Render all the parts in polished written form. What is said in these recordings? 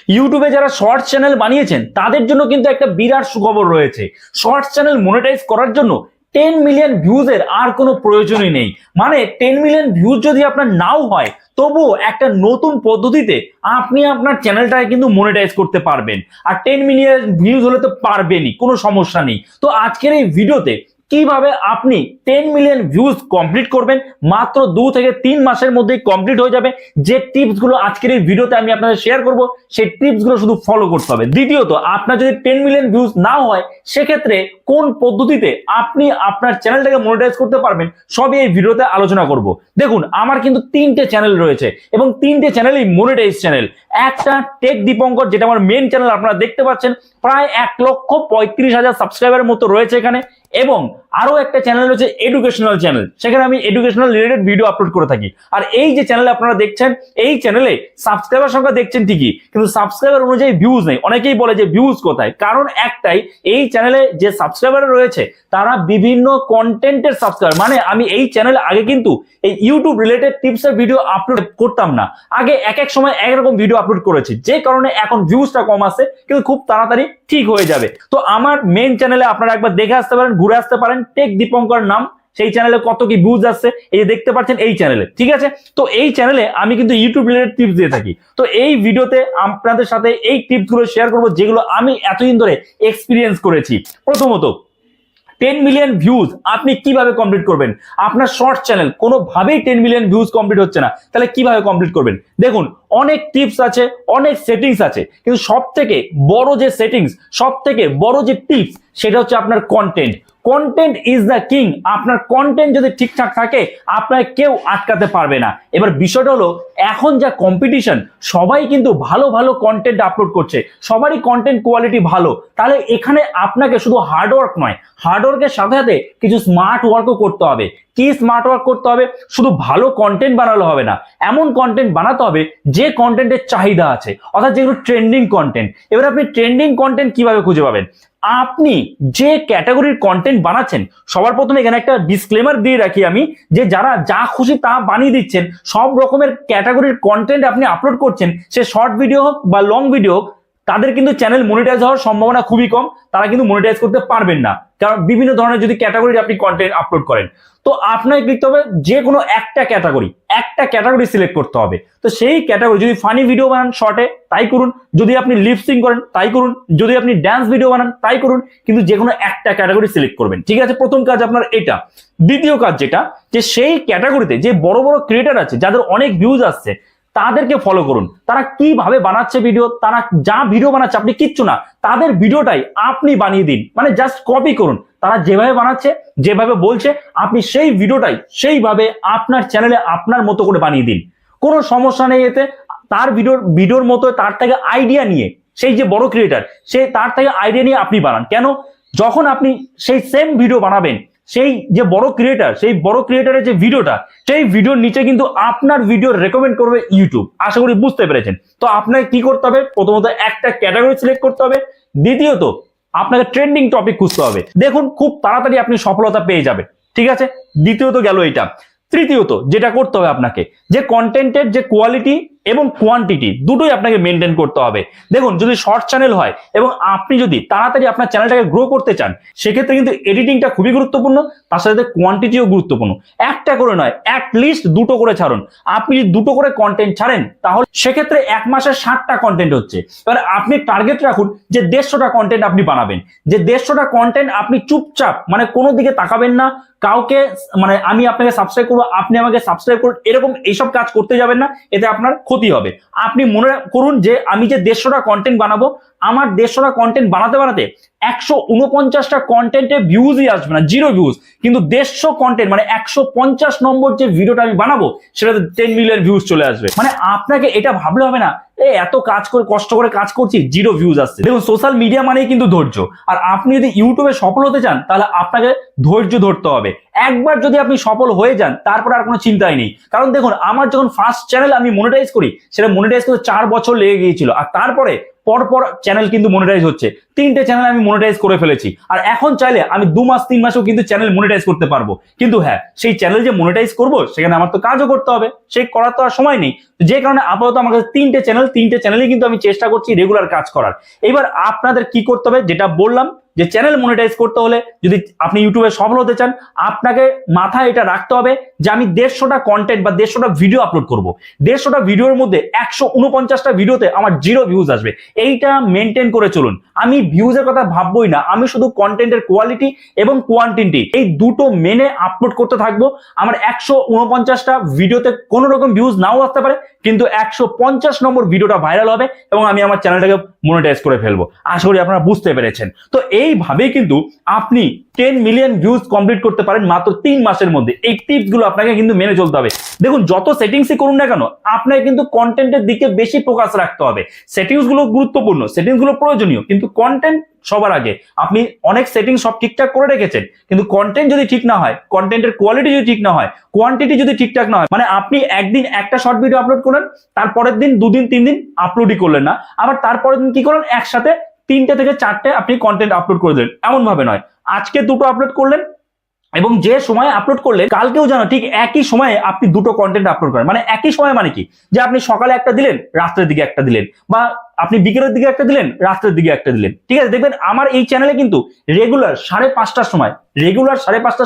ইউটিউবে যারা shorts channel বানিয়েছেন তাদের জন্য কিন্তু একটা বিরাট সুখবর রয়েছে। শর্টস চ্যানেল মনিটাইজ করার জন্য 10 মিলিয়ন ভিউজের আর কোনো প্রয়োজনই নেই। মানে 10 মিলিয়ন ভিউজ যদি আপনার নাও হয়, তবুও একটা নতুন পদ্ধতিতে আপনি আপনার চ্যানেলটাকে কিন্তু মনিটাইজ করতে পারবেন। আর 10 মিলিয়ন ভিউজ হলে তো পারবেনই, কোনো সমস্যা নেই। তো আজকের এই ভিডিওতে কিভাবে আপনি 10 মিলিয়ন ভিউজ কমপ্লিট করবেন, মাত্র 2 থেকে 3 মাসের মধ্যেই কমপ্লিট হয়ে যাবে। যে টিপস গুলো আজকের এই ভিডিওতে আমি আপনাদের শেয়ার করব, সেই টিপস গুলো শুধু ফলো করতে হবে। দ্বিতীয়ত, আপনার যদি 10 মিলিয়ন ভিউজ না হয়, সেক্ষেত্রে কোন পদ্ধতিতে আপনি আপনার চ্যানেলটাকে মনিটাইজ করতে পারবেন, সবই এই ভিডিওতে আলোচনা করব। দেখুন, আমার কিন্তু 3টে চ্যানেল রয়েছে এবং 3টে চ্যানেলই মনিটাইজ চ্যানেল। একটা টেক দীপঙ্কর, যেটা আমার মেন চ্যানেল, আপনারা দেখতে পাচ্ছেন প্রায় 1,35,000 সাবস্ক্রাইবারের মতো রয়েছে এখানে। এবং আরো একটা চ্যানেল রয়েছে এডুকেশনাল চ্যানেল, সেখানে আমি এডুকেশনাল রিলেটেড ভিডিও আপলোড করে থাকি। আর এই যে চ্যানেলে আপনারা দেখছেন, এই চ্যানেলে সাবস্ক্রাইবার সংখ্যা দেখছেন ঠিকই, কিন্তু সাবস্ক্রাইবার অনুযায়ী ভিউজ নেই। অনেকেই বলে যে ভিউজ কোথায়, কারণ একটাই, এই চ্যানেলে যে সাবস্ক্রাইবার রয়েছে তারা বিভিন্ন কন্টেন্টের সাবস্ক্রাইবার। মানে আমি এই চ্যানেলে আগে কিন্তু এই ইউটিউব রিলেটেড টিপসের ভিডিও আপলোড করতাম না, আগে এক এক সময় একরকম ভিডিও আপলোড করেছি, যে কারণে এখন ভিউজটা কম আসছে, কিন্তু খুব তাড়াতাড়ি ঠিক হয়ে যাবে। তো আমার মেন চ্যানেলে আপনারা একবার দেখে আসতে পারেন, ঘুরে আসতে পারেন, টেক দীপঙ্কর নাম। সেই চ্যানেলে কত কি ভিউজ আসছে এই যে দেখতে পাচ্ছেন এই চ্যানেলে, ঠিক আছে। তো এই চ্যানেলে আমি কিন্তু ইউটিউব রিলেটেড টিপস দিয়ে থাকি। তো এই ভিডিওতে আপনাদের সাথে এই টিপস গুলো শেয়ার করবো, যেগুলো আমি এতদিন ধরে এক্সপিরিয়েন্স করেছি। প্রথমত, 10 মিলিয়ন ভিউজ আপনি কিভাবে কমপ্লিট করবেন। আপনার শর্ট চ্যানেল কোনোভাবেই 10 মিলিয়ন ভিউজ কমপ্লিট হচ্ছে না, তাহলে কিভাবে কমপ্লিট করবেন? দেখুন, অনেক টিপস আছে, অনেক সেটিংস আছে, কিন্তু সব থেকে বড় যে সেটিংস, সব থেকে বড় যে টিপস, সেটা হচ্ছে আপনার content. Content is the king. আপনার কন্টেন্ট যদি ঠিকঠাক থাকে, আপনাকে কেউ আটকাতে পারবে না। এবার বিষয়টা হলো, এখন যা কম্পিটিশন, সবাই কিন্তু ভালো ভালো কন্টেন্ট আপলোড করছে, সবারই কন্টেন্ট কোয়ালিটি ভালো। তাহলে এখানে আপনাকে শুধু হার্ডওয়ার্ক নয়, হার্ডওয়ার্কের সাথে সাথে কিছু স্মার্ট ওয়ার্কও করতে হবে। কি স্মার্ট ওয়ার্ক করতে হবে? শুধু ভালো কন্টেন্ট বানালে হবে না, এমন কন্টেন্ট বানাতে হবে যে কন্টেন্টের চাহিদা আছে, অর্থাৎ যেগুলো ট্রেন্ডিং কন্টেন্ট। এবার আপনি ট্রেন্ডিং কন্টেন্ট কিভাবে খুঁজে পাবেন? আপনি যে ক্যাটাগরির কন্টেন্ট বানাচ্ছেন, সবার প্রথমে এখানে একটা ডিসক্লেমার দিয়ে রাখি আমি, যে যারা যা খুশি তা বানিয়ে দিচ্ছেন, সব রকমের ক্যাটাগরির কন্টেন্ট আপনি আপলোড করছেন, সে শর্ট ভিডিও হোক বা লং ভিডিও হোক, তাদের কিন্তু চ্যানেল মনিটাইজ হওয়ার সম্ভাবনা খুবই কম। তারা কিন্তু মনিটাইজ করতে পারবেন না, কারণ বিভিন্ন ধরনের যদি ক্যাটাগরির আপনি কন্টেন্ট আপলোড করেন। তো আপনাকে লিখতে হবে যে কোনো একটা ক্যাটাগরি সিলেক্ট করতে হবে। তো সেই ক্যাটাগরি, যদি ফানি ভিডিও বানান শর্টে, তাই করুন। যদি আপনি লিপসিং করেন, তাই করুন। যদি আপনি ড্যান্স ভিডিও বানান, তাই করুন। কিন্তু যে কোনো একটা ক্যাটাগরি সিলেক্ট করবেন, ঠিক আছে? প্রথম কাজ আপনার এটা। দ্বিতীয় কাজ যেটা, যে সেই ক্যাটাগরিতে যে বড় বড় ক্রিয়েটার আছে, যাদের অনেক ভিউজ আসছে, তাদেরকে ফলো করুন। তারা কিভাবে বানাচ্ছে ভিডিও, তারা যা ভিডিও বানাচ্ছে, আপনি কিচ্ছু না, তাদের ভিডিওটাই আপনি বানিয়ে দিন। মানে জাস্ট কপি করুন, তারা যেভাবে বানাচ্ছে, যেভাবে বলছে, আপনি সেই ভিডিওটাই সেইভাবে আপনার চ্যানেলে আপনার মতো করে বানিয়ে দিন। কোনো সমস্যা নেই এতে। তার ভিডিওর মতো তার থেকে আইডিয়া নিয়ে, সেই যে বড় ক্রিয়েটার, সে তার থেকে আইডিয়া নিয়ে আপনি বানান। কেন? যখন আপনি সেই সেম ভিডিও বানাবেন, সেই যে বড় ক্রিয়েটার, সেই বড় ক্রিয়েটারের যে ভিডিওটা, সেই ভিডিওর নিচে কিন্তু আপনার ভিডিও রেকমেন্ড করবে ইউটিউব। আশা করি বুঝতে পেরেছেন। তো আপনাকে কি করতে হবে? প্রথমত একটা ক্যাটাগরি সিলেক্ট করতে হবে। দ্বিতীয়ত, আপনাকে ট্রেন্ডিং টপিক খুঁজতে হবে। দেখুন, খুব তাড়াতাড়ি আপনি সফলতা পেয়ে যাবে, ঠিক আছে? দ্বিতীয়ত গেল এটা। তৃতীয়ত যেটা করতে হবে আপনাকে, যে কন্টেন্টের যে কোয়ালিটি এবং কোয়ান্টিটি, দুটোই আপনাকে মেনটেন করতে হবে। দেখুন, যদি শর্ট চ্যানেল হয় এবং আপনি যদি তাড়াতাড়ি আপনার চ্যানেলটাকে গ্রো করতে চান, সেক্ষেত্রে কিন্তু এডিটিংটা খুবই গুরুত্বপূর্ণ, তার সাথে কোয়ান্টিটিও গুরুত্বপূর্ণ। একটা করে নয়, অ্যাটলিস্ট দুটো করে ছাড়ুন। আপনি যদি দুটো করে কন্টেন্ট ছাড়েন, তাহলে সেক্ষেত্রে এক মাসে 60টা কন্টেন্ট হচ্ছে। এবার আপনি টার্গেট রাখুন যে 150টা কন্টেন্ট আপনি বানাবেন। যে 150টা কন্টেন্ট আপনি চুপচাপ, মানে কোনো দিকে তাকাবেন না, কাউকে মানে আমি আপনাকে সাবস্ক্রাইব করবো, আপনি আমাকে সাবস্ক্রাইব করুন, এরকম এইসব কাজ করতে যাবেন না, এতে আপনার ক্ষতি হবে। আপনি মনে করুন যে আমি যে 150টা কন্টেন্ট বানাবো, আমার 150টা কন্টেন্ট বানাতে বানাতে 149টা কন্টেন্টে ভিউজই আসবে না, 0 ভিউজ। কিন্তু 150 কন্টেন্ট মানে 150 নম্বর যে ভিডিওটা আমি বানাবো, সেটাতে 10 মিলিয়ন ভিউজ চলে আসবে। মানে আপনাকে এটা ভাবলে হবে না এত কাজ করে, কষ্ট করে কাজ করছি, 0 ভিউজ আসছে। দেখুন, সোশ্যাল মিডিয়া মানেই কিন্তু ধৈর্য। আর আপনি যদি ইউটিউবে সফল হতে চান, তাহলে আপনাকে ধৈর্য ধরতে হবে। একবার যদি আপনি সফল হয়ে যান, তারপর আর কোনো চিন্তাই নেই। কারণ দেখুন, আমার যখন ফার্স্ট চ্যানেল আমি মনিটাইজ করি, সেটা মনিটাইজ করতে 4 বছর লেগে গিয়েছিল। আর তারপরে পর চ্যানেল কিন্তু মনিটাইজ হচ্ছে। 3টে চ্যানেল আমি মনিটাইজ করে ফেলেছি, আর এখন চাইলে আমি 2 মাস 3 মাসেও কিন্তু চ্যানেল মনিটাইজ করতে পারবো। কিন্তু হ্যাঁ, সেই চ্যানেল যে মনিটাইজ করবো সেখানে আমার তো কাজও করতে হবে, সেই করার তো আর সময় নেই। যে কারণে আপাতত আমার কাছে 3টে চ্যানেলে কিন্তু আমি চেষ্টা করছি রেগুলার কাজ করার। এবার আপনাদের কি করতে হবে, যেটা বললাম যে চ্যানেল মনিটাইজ করতে হলে যদি আপনি ইউটিউবে সফল হতে চান, আপনাকে মাথায় এটা রাখতে হবে যে আমি 150টা কন্টেন্ট বা 150টা ভিডিও আপলোড করব। 150টা ভিডিওর মধ্যে 149টা ভিডিওতে আমার 0 ভিউজ আসবে। এইটা মেনটেন করে চলুন। আমি ভিউজের কথা ভাববোই না, আমি শুধু কন্টেন্টের কোয়ালিটি এবং কোয়ান্টিটি এই দুটো মেনে আপলোড করতে থাকবো। আমার 149টা ভিডিওতে কোনো রকম ভিউজ নাও আসতে পারে, কিন্তু 150 নম্বর ভিডিওটা ভাইরাল হবে এবং আমি আমার চ্যানেলটাকে মনিটাইজ করে ফেলবো। আশা করি আপনারা বুঝতে পেরেছেন। তো এইভাবেই কিন্তু আপনি 10 মিলিয়ন ভিউজ কমপ্লিট করতে পারেন মাত্র 3 মাসের মধ্যে। এই টিপস গুলো আপনাকে কিন্তু মেনে চলতে হবে। দেখুন, যত সেটিংসই করুন না কেন, আপনাকে কিন্তু কন্টেন্টের দিকে বেশি ফোকাস রাখতে হবে। সেটিংস গুলো গুরুত্বপূর্ণ, সেটিংস গুলো প্রয়োজনীয়, কিন্তু কন্টেন্ট সবার আগে। আপনি অনেক সেটিংস সব ঠিকঠাক করে রেখেছেন, কিন্তু কন্টেন্ট যদি ঠিক না হয়, কন্টেন্টের কোয়ালিটি যদি ঠিক না হয়, কোয়ান্টিটি যদি ঠিকঠাক না হয়, মানে আপনি একদিন একটা শর্ট ভিডিও আপলোড করলেন, তারপরের দিন 2 দিন 3 দিন আপলোডই করলেন না, আবার তারপরের দিন কি করলেন, একসাথে 3টে থেকে 4টে আপনি কন্টেন্ট আপলোড করে দিলেন, এমন ভাবে নয়। আজকে 2টো আপলোড করলেন এবং যে সময় আপলোড করলেন কালকেও জানো ঠিক একই সময়ে আপনি 2টো কন্টেন্ট আপলোড করেন। মানে একই সময় মানে কি, যে আপনি সকালে একটা দিলেন, রাত্রের দিকে একটা দিলেন, বা আপনি বিকেলের দিকে একটা দিলেন, রাত্রের দিকে একটা দিলেন। ঠিক আছে, দেখবেন আমার এই চ্যানেলে কিন্তু রেগুলার 5:30টার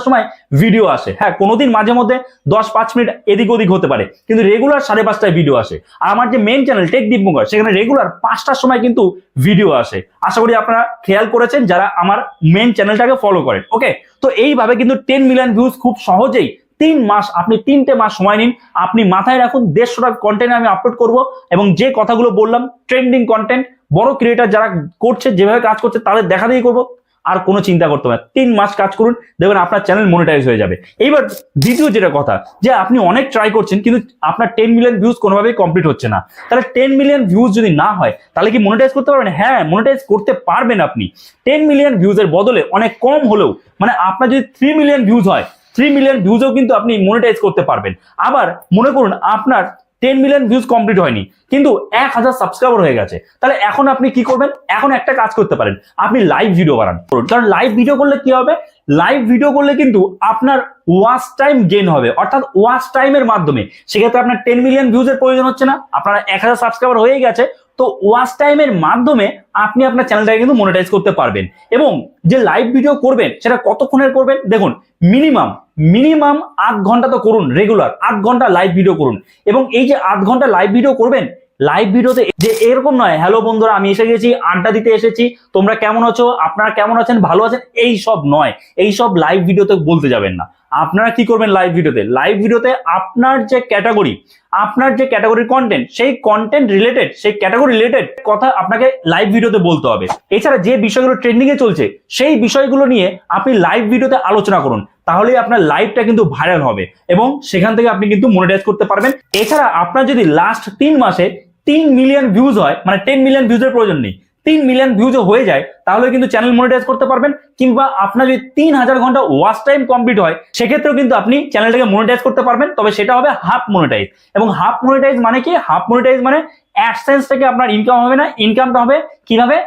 সময় ভিডিও আসে। হ্যাঁ, কোনোদিন মাঝে মধ্যে 10-5 মিনিট এদিক ওদিক হতে পারে, কিন্তু রেগুলার 5:30টায় ভিডিও আসে। আর আমার যে মেন চ্যানেল টেক দীপঙ্কর, সেখানে রেগুলার 5টার সময় কিন্তু ভিডিও আসে। আশা করি আপনারা খেয়াল করেছেন যারা আমার মেন চ্যানেলটাকে ফলো করেন। ওকে, তো এইভাবে কিন্তু 10 মিলিয়ন ভিউজ খুব সহজেই 3 মাস, আপনি 3টে মাস সময় নিন। আপনি মাথায় রাখুন 150টা কন্টেন্ট আমি আপলোড করব, এবং যে কথাগুলো বললাম ট্রেন্ডিং কন্টেন্ট, বড় ক্রিয়েটার যারা করছে, যেভাবে কাজ করছে তাদের দেখা দিয়ে করবো। আর কোনো চিন্তা করতে হবে না, 3 মাস কাজ করুন, দেখবেন আপনার চ্যানেল মনিটাইজ হয়ে যাবে। এইবার দ্বিতীয় যেটা কথা, যে আপনি অনেক ট্রাই করছেন কিন্তু আপনার 10 মিলিয়ন ভিউজ কোনোভাবেই কমপ্লিট হচ্ছে না। তাহলে 10 মিলিয়ন ভিউজ যদি না হয়, তাহলে কি মনিটাইজ করতে পারবেন? হ্যাঁ, মনিটাইজ করতে পারবেন আপনি। 10 মিলিয়ন ভিউজের বদলে অনেক কম হলেও, মানে আপনার যদি 3 মিলিয়ন ভিউজ হয়, 3 মিলিয়ন ভিউজও কিন্তু আপনি মনিটাইজ করতে পারবেন। আবার মনে করুন আপনার 10 মিলিয়ন ভিউজ কমপ্লিট হয়নি, কিন্তু 1000 সাবস্ক্রাইবার হয়ে গেছে। তাহলে এখন আপনি কি করবেন? এখন একটা কাজ করতে পারেন, আপনি লাইভ ভিডিও বানান। কারণ লাইভ ভিডিও করলে কি হবে, লাইভ ভিডিও করলে কিন্তু আপনার ওয়াচ টাইম গেইন হবে, অর্থাৎ ওয়াচ টাইমের মাধ্যমে। সেক্ষেত্রে আপনার 10 মিলিয়ন ভিউজের প্রয়োজন হচ্ছে না, আপনার 1000 সাবস্ক্রাইবার হয়ে গেছে। তো ওয়াচ টাইমের মাধ্যমে আপনি আপনার চ্যানেলটাকে কিন্তু মনিটাইজ করতে পারবেন। এবং যে লাইভ ভিডিও করবেন সেটা কতক্ষণের করবেন? দেখুন, মিনিমাম 8 ঘন্টা তো করুন, রেগুলার 8 ঘন্টা লাইভ ভিডিও করুন। এবং এই যে 8 ঘন্টা লাইভ ভিডিও করবেন, লাইভ ভিডিওতে যে এরকম নয়, হ্যালো বন্ধুরা আমি এসে গেছি, আড্ডা দিতে এসেছি, তোমরা কেমন আছো, আপনারা কেমন আছেন, ভালো আছেন, এই সব নয়। এই সব লাইভ ভিডিওতে বলতে যাবেন না। আপনারা কি করবেন লাইভ ভিডিওতে আপনার যে ক্যাটাগরির কন্টেন্ট, সেই কন্টেন্ট রিলেটেড, সেই ক্যাটাগরি রিলেটেড কথা আপনাকে লাইভ ভিডিওতে বলতে হবে। এছাড়া যে বিষয়গুলো ট্রেন্ডিং এ চলছে, সেই বিষয়গুলো নিয়ে আপনি লাইভ ভিডিওতে আলোচনা করুন। তাহলেই আপনার লাইভটা কিন্তু ভাইরাল হবে এবং সেখান থেকে আপনি কিন্তু মনিটাইজ করতে পারবেন। এছাড়া আপনার যদি লাস্ট 3 মাসে 3 মিলিয়ন ভিউজ হয়, মানে 10 মিলিয়ন ভিউজের প্রয়োজন নেই, 3 মিলিয়ন ভিউজও হয়ে যায়, তাহলে কিন্তু চ্যানেল মনিটাইজ করতে পারবেন। কিংবা আপনার যদি 3000 ঘন্টা ওয়াচ টাইম কমপ্লিট হয়, সেক্ষেত্রেও কিন্তু আপনি চ্যানেলটাকে মনিটাইজ করতে পারবেন। তবে সেটা হবে হাফ মনিটাইজ। এবং হাফ মনিটাইজ মানে কি? হাফ মনিটাইজ মানে অ্যাডসেন্স থেকে আপনার ইনকাম হবে না। ইনকামটা হবে কিভাবে?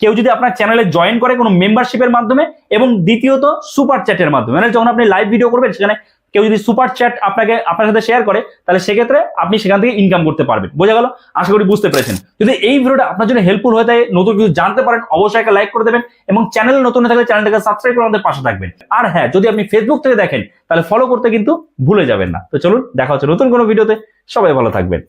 কেউ যদি আপনার চ্যানেলে জয়েন করে কোনো মেম্বারশিপের মাধ্যমে, এবং দ্বিতীয়ত সুপার চ্যাটের মাধ্যমে। মানে যখন আপনি লাইভ ভিডিও করবেন, সেখানে কেউ যদি সুপার চ্যাট আপনার সাথে শেয়ার করে, তাহলে সেক্ষেত্রে আপনি সেখান থেকে ইনকাম করতে পারবেন। বোঝা গেল? আশা করি বুঝতে পেরেছেন। যদি এই ভিডিওটা আপনার জন্য হেল্পফুল হয়ে থাকে, নতুন কিছু জানতে পারেন, অবশ্যই একটা লাইক করে দেবেন এবং চ্যানেলে নতুন হয়ে থাকলে চ্যানেলটাকে সাবস্ক্রাইব করে আমাদের পাশে থাকবেন। আর হ্যাঁ, যদি আপনি ফেসবুক থেকে দেখেন, তাহলে ফলো করতে কিন্তু ভুলে যাবেন না। তো চলুন, দেখা হচ্ছে নতুন কোনো ভিডিওতে। সবাই ভালো থাকবেন।